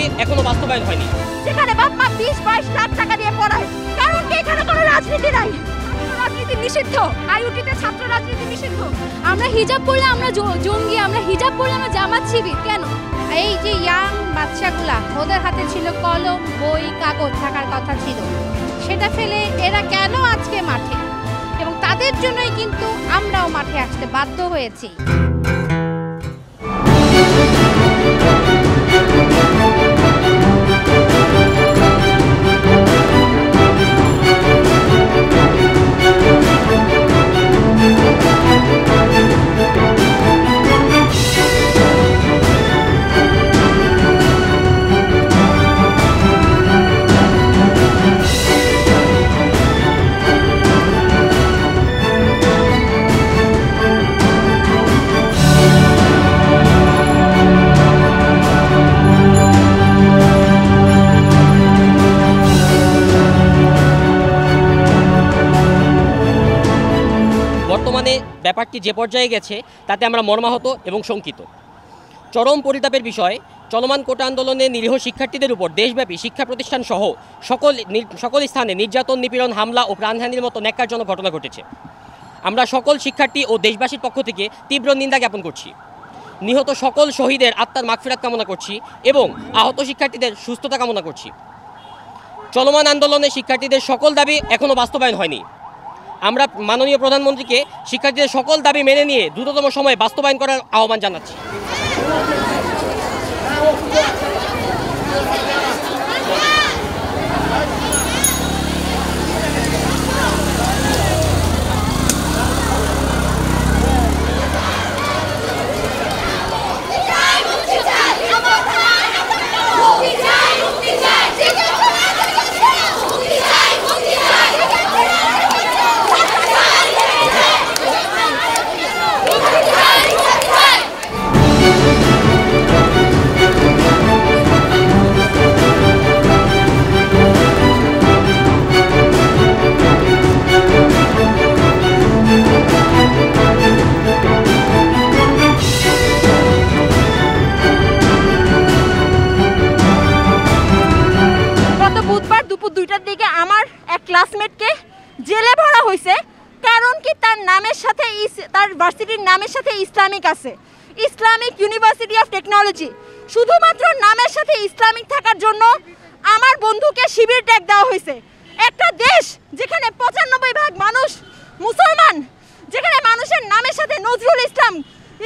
দাবি এখনো বাস্তবায়ন হয়নি। যেখানে বাপ মা 20-22 লাখ টাকা দিয়ে পড়ায়, কারণ কি এখানে কোনো রাজনীতি নাই? রাজনীতি নিষিদ্ধ, আইইউটিতে ছাত্র রাজনীতি নিষিদ্ধ। আমরা হিজাব পরলে আমরা জঙ্গি, আমরা হিজাব পরলে আমরা জামাত শিবির কেন? এই যে ইয়াং বাচ্চাগুলা, ওদের হাতে ছিল কলম, বই, কাগজ থাকার কথা ছিল, সেটা ফেলে এরা কেন আজকে মাঠে? এবং তাদের জন্যই কিন্তু আমরাও মাঠে আসতে বাধ্য হয়েছি। বর্তমানে ব্যাপারটি যে পর্যায়ে গেছে তাতে আমরা মর্মাহত এবং শঙ্কিত। চরম পরিতাপের বিষয়, চলমান কোটা আন্দোলনে নিরীহ শিক্ষার্থীদের উপর দেশব্যাপী শিক্ষা প্রতিষ্ঠান সহ সকল স্থানে নির্যাতন, নিপীড়ন, হামলা ও প্রাণহানির মতো ন্যাক্কারজনক ঘটনা ঘটেছে। আমরা সকল শিক্ষার্থী ও দেশবাসীর পক্ষ থেকে তীব্র নিন্দা জ্ঞাপন করছি। নিহত সকল শহীদের আত্মার মাগফিরাত কামনা করছি এবং আহত শিক্ষার্থীদের সুস্থতা কামনা করছি। চলমান আন্দোলনে শিক্ষার্থীদের সকল দাবি এখনও বাস্তবায়ন হয়নি। আমরা মাননীয় প্রধানমন্ত্রীকে শিক্ষার্থীদের সকল দাবি মেনে নিয়ে দ্রুততম সময়ে বাস্তবায়ন করার আহ্বান জানাচ্ছি। ক্লাসমেটকে জেলে ভরা হয়েছে, কারণ কি তার নামের সাথে তার ভার্সিটির নামের সাথে ইসলামিক আছে, ইসলামিক ইউনিভার্সিটি অফ টেকনোলজি। শুধুমাত্র নামের সাথে ইসলামিক থাকার জন্য আমার বন্ধুকে শিবির ট্যাগ দেওয়া হয়েছে। একটা দেশ যেখানে 95% মানুষ মুসলমান, যেখানে মানুষের নামের সাথে নজরুল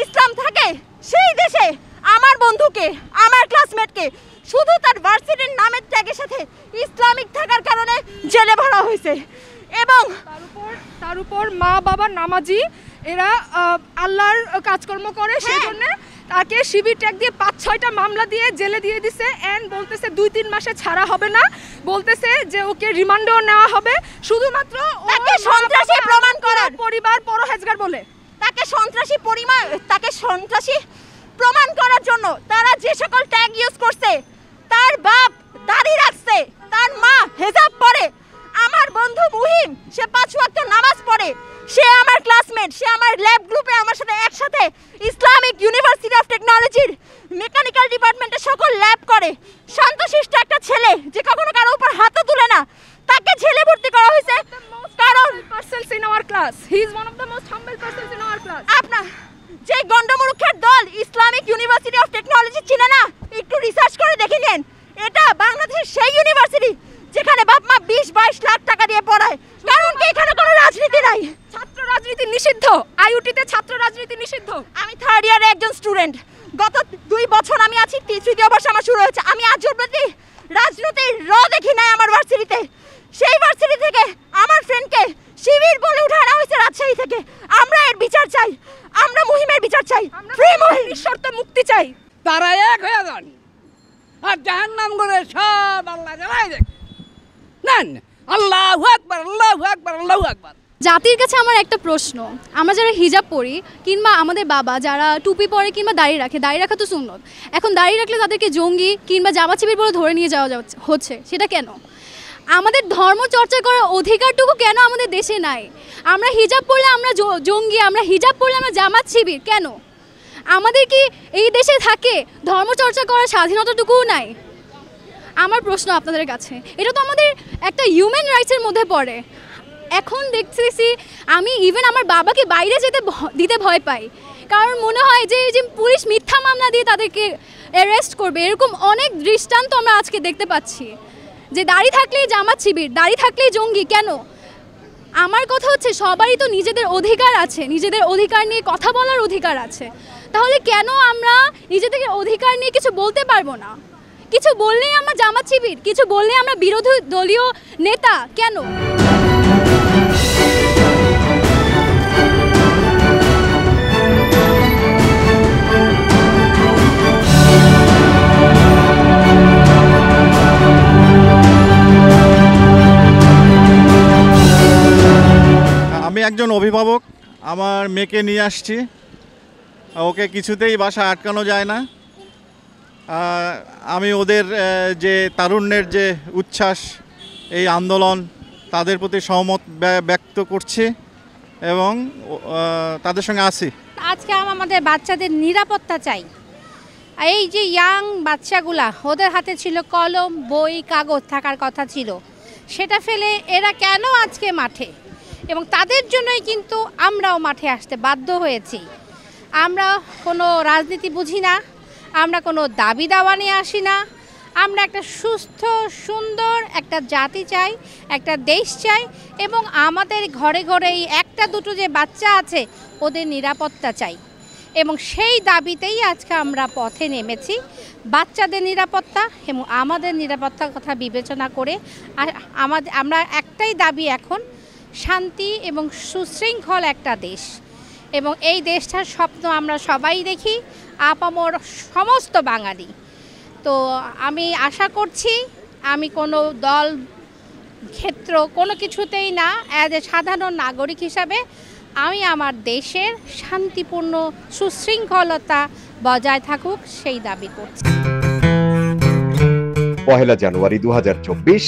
ইসলাম থাকে, সেই দেশে আমার বন্ধুকে, আমার ক্লাসমেটকে শুধু তার ভার্সিটির নামের ট্যাগের সাথে ইসলামিক থাকার কারণে জেলে ভরা হয়েছে। এবং তার উপর মা বাবা নামাজি, এরা আল্লাহর কাজকর্ম করে, সেজন্য তাকে শিবির ট্যাগ দিয়ে 5-6টা মামলা দিয়ে জেলে দিয়ে দিছে। এন্ড বলতেছে 2-3 মাসে ছাড়া হবে না, বলতেছে যে ওকে রিমান্ডেও নেওয়া হবে শুধুমাত্র তাকে সন্ত্রাসী প্রমাণ করার, পরিবার পরহেজগার বলে তাকে সন্ত্রাসী প্রমাণ করার জন্য তারা যে সকল ট্যাগ ইউজ করছে। তার বাপ দাড়ি রাখছে, তার মা হেজাব পরে, আমার বন্ধু মুহিম সে 5 ওয়াক্ত নামাজ পড়ে, সে আমার ক্লাসমেট, সে আমার ল্যাব গ্রুপে আমার সাথে একসাথে ইসলামিক ইউনিভার্সিটি অফ টেকনোলজির মেকানিক্যাল ডিপার্টমেন্টে সকল ল্যাব করে। শান্তশিষ্ট একটা ছেলে যে কখনো কারো উপর হাতও তুলে না, তাকে জেলে ভর্তি করা হয়েছে কারণ আপনার যে গন্ডমূর্খের দল ইসলামিক ইউনিভার্সিটি অফ টেকনোলজি চিনে না, একটু রিসার্চ করে দেখে নেন। এটা বাংলাদেশের সেই ইউনিভার্সিটি যেখানে বাপ মা 20-22 লাখ টাকা দিয়ে পড়ায়, কারণ কি এখানে কোনো রাজনীতি নাই? ছাত্র রাজনীতি নিষিদ্ধ, আইইউটিতে ছাত্র রাজনীতি নিষিদ্ধ। আমি 3rd ইয়ারে একজন স্টুডেন্ট, গত 2 বছর আমি আছি, 3য় বর্ষ আমার শুরু হয়েছে। আমি আজ অবধি রাজনীতির দেখি নাই আমার ভার্সিটিতে। সেই ভার্সিটি থেকে আমার ফ্রেন্ডকে শিবির বলে উঠানো হয়েছে রাজশাহী থেকে। আমরা এর বিচার চাই, আমরা মুহিমের বিচার চাই, ফ্রি মুহিম, নিঃশর্ত মুক্তি চাই। তারা এক হয়ে যান আর জাহান্নাম করে সব আল্লাহ জ্বালাই দেখ। নেন আল্লাহু আকবার, আল্লাহু আকবার, আল্লাহু আকবার। জাতির কাছে আমার একটা প্রশ্ন, আমরা যারা হিজাব পরি কিংবা আমাদের বাবা যারা টুপি পরে কিংবা দাড়ি রাখে, দাড়ি রাখা তো সুন্নত, এখন দাড়ি রাখলে তাদেরকে জঙ্গি কিংবা জামাত শিবির বলে ধরে নিয়ে যাওয়া হচ্ছে, সেটা কেন? আমাদের ধর্ম চর্চা করার অধিকারটুকু কেন আমাদের দেশে নাই? আমরা হিজাব পরলে আমরা জঙ্গি, আমরা হিজাব পরলে আমরা জামাত শিবির কেন? আমাদের কি এই দেশে থাকে ধর্ম চর্চা করার স্বাধীনতাটুকুও নাই? আমার প্রশ্ন আপনাদের কাছে, এটা তো আমাদের একটা হিউম্যান রাইটসের মধ্যে পড়ে। এখন দেখতেছি আমি ইভেন আমার বাবাকে বাইরে দিতে ভয় পাই, কারণ মনে হয় যে পুলিশ মিথ্যা মামলা দিয়ে তাদেরকে অ্যারেস্ট করবে। এরকম অনেক দৃষ্টান্ত আমরা আজকে দেখতে পাচ্ছি যে দাড়ি থাকলেই জামাত শিবির, দাড়ি থাকলেই জঙ্গি। কেন? আমার কথা হচ্ছে সবারই তো নিজেদের অধিকার আছে, নিজেদের অধিকার নিয়ে কথা বলার অধিকার আছে। তাহলে কেন আমরা নিজেদের অধিকার নিয়ে কিছু বলতে পারবো না? কিছু বললেই আমরা জামাত শিবির, কিছু বললেই আমরা বিরোধী দলীয় নেতা। কেন? আমি একজন অভিভাবক, আমার মেয়েকে নিয়ে আসছি, ওকে কিছুতেই বাসায় আটকানো যায় না। আমি ওদের যে তারুণ্যের যে উচ্ছ্বাস, এই আন্দোলন, তাদের প্রতি সহমত ব্যক্ত করছি এবং তাদের সঙ্গে আছি। আজকে আমাদের বাচ্চাদের নিরাপত্তা চাই। এই যে ইয়াং বাচ্চাগুলা, ওদের হাতে ছিল কলম, বই, কাগজ থাকার কথা ছিল, সেটা ফেলে এরা কেন আজকে মাঠে? এবং তাদের জন্যই কিন্তু আমরাও মাঠে আসতে বাধ্য হয়েছি। আমরা কোনো রাজনীতি বুঝি না, আমরা কোনো দাবি দাওয়া নিয়ে আসি না। আমরা একটা সুস্থ সুন্দর একটা জাতি চাই, একটা দেশ চাই, এবং আমাদের ঘরে ঘরে এই একটা দুটো যে বাচ্চা আছে ওদের নিরাপত্তা চাই। এবং সেই দাবিতেই আজকে আমরা পথে নেমেছি। বাচ্চাদের নিরাপত্তা এবং আমাদের নিরাপত্তার কথা বিবেচনা করে আমরা একটাই দাবি এখন, শান্তি এবং সুশৃঙ্খল একটা দেশ। এবং এই দেশটার স্বপ্ন আমরা সবাই দেখি, আপামর সমস্ত বাঙালি। তো আমি আশা করছি আমি কোনো দল ক্ষেত্র কোনো কিছুতেই না, অ্যাজ এ সাধারণ নাগরিক হিসাবে আমি আমার দেশের শান্তিপূর্ণ সুশৃঙ্খলতা বজায় থাকুক সেই দাবি করছি। 1 জানুয়ারি 2024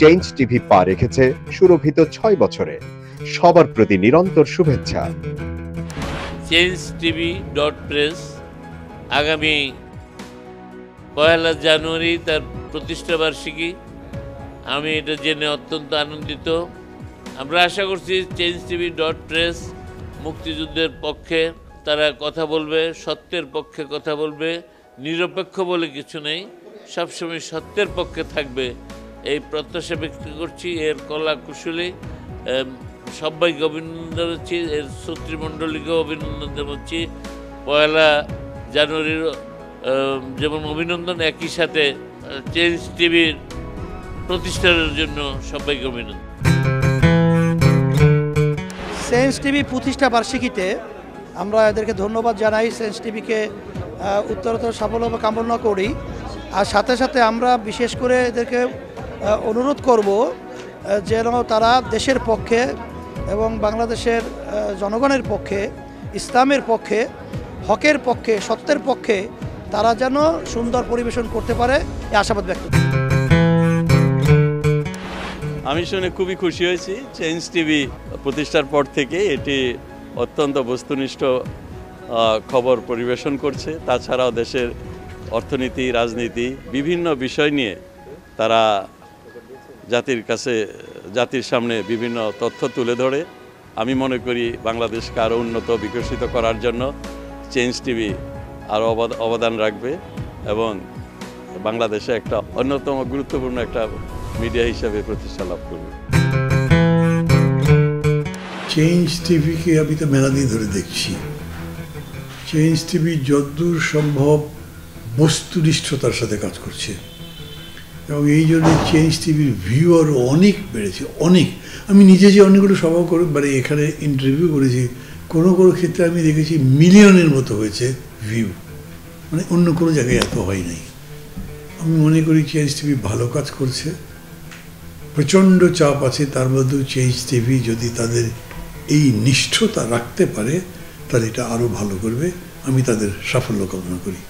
চেঞ্জ টিভি পা রেখেছে সুরভিত 6 বছরে। সবার প্রতি নিরন্তর শুভেচ্ছা। changetv.press আগামী 1 জানুয়ারি তার প্রতিষ্ঠা বার্ষিকী। আমি এটা জেনে অত্যন্ত আনন্দিত। আমরা আশা করছি changetv.press মুক্তিযুদ্ধের পক্ষে তারা কথা বলবে, সত্যের পক্ষে কথা বলবে, নিরপেক্ষ বলে কিছু নেই, সবসময় সত্যের পক্ষে থাকবে, এই প্রত্যাশা ব্যক্ত করছি। এর কলা কুশলী সবাইকে অভিনন্দন জানাচ্ছি, এর শ্রোতৃমণ্ডলীকেও অভিনন্দন জানাচ্ছি। 1 জানুয়ারির যেমন অভিনন্দন, একই সাথে চেঞ্জ টিভির প্রতিষ্ঠানের জন্য সবাইকে অভিনন্দন। চেঞ্জ টিভি প্রতিষ্ঠা বার্ষিকীতে আমরা এদেরকে ধন্যবাদ জানাই, চেঞ্জ টিভিকে উত্তরোত্তর সাফল্য কামনা করি। আর সাথে সাথে আমরা বিশেষ করে এদেরকে অনুরোধ করব যেন তারা দেশের পক্ষে এবং বাংলাদেশের জনগণের পক্ষে, ইসলামের পক্ষে, হকের পক্ষে, সত্যের পক্ষে তারা যেন সুন্দর পরিবেশন করতে পারে, এই আশাবাদ ব্যক্ত করি। আমি শুনে খুবই খুশি হয়েছি। চেঞ্জ টিভি প্রতিষ্ঠার পর থেকে এটি অত্যন্ত বস্তুনিষ্ঠ খবর পরিবেশন করছে। তাছাড়াও দেশের অর্থনীতি, রাজনীতি বিভিন্ন বিষয় নিয়ে তারা জাতির সামনে বিভিন্ন তথ্য তুলে ধরে। আমি মনে করি বাংলাদেশকে আরও উন্নত বিকশিত করার জন্য চেঞ্জ টিভি আরও অবদান রাখবে এবং বাংলাদেশে একটা অন্যতম গুরুত্বপূর্ণ একটা মিডিয়া হিসাবে প্রতিষ্ঠা লাভ করবে। চেঞ্জ টিভিকে আমি তো মেলা দিন ধরে দেখছি। চেঞ্জ টিভি যতদূর সম্ভব বস্তুনিষ্ঠতার সাথে কাজ করছে এবং এই জন্য চেঞ্জ টিভির ভিউ আরও অনেক বেড়েছে, অনেক। আমি নিজে যে অনেকগুলো সভা করে মানে এখানে ইন্টারভিউ করেছি, কোনো কোনো ক্ষেত্রে আমি দেখেছি মিলিয়নের মতো হয়েছে ভিউ, মানে অন্য কোনো জায়গায় এত হয় নাই। আমি মনে করি চেঞ্জ টিভি ভালো কাজ করছে, প্রচণ্ড চাপ আছে, তার মধ্যেও চেঞ্জ টিভি যদি তাদের এই নিষ্ঠতা রাখতে পারে তাহলে এটা আরও ভালো করবে। আমি তাদের সাফল্য কামনা করি।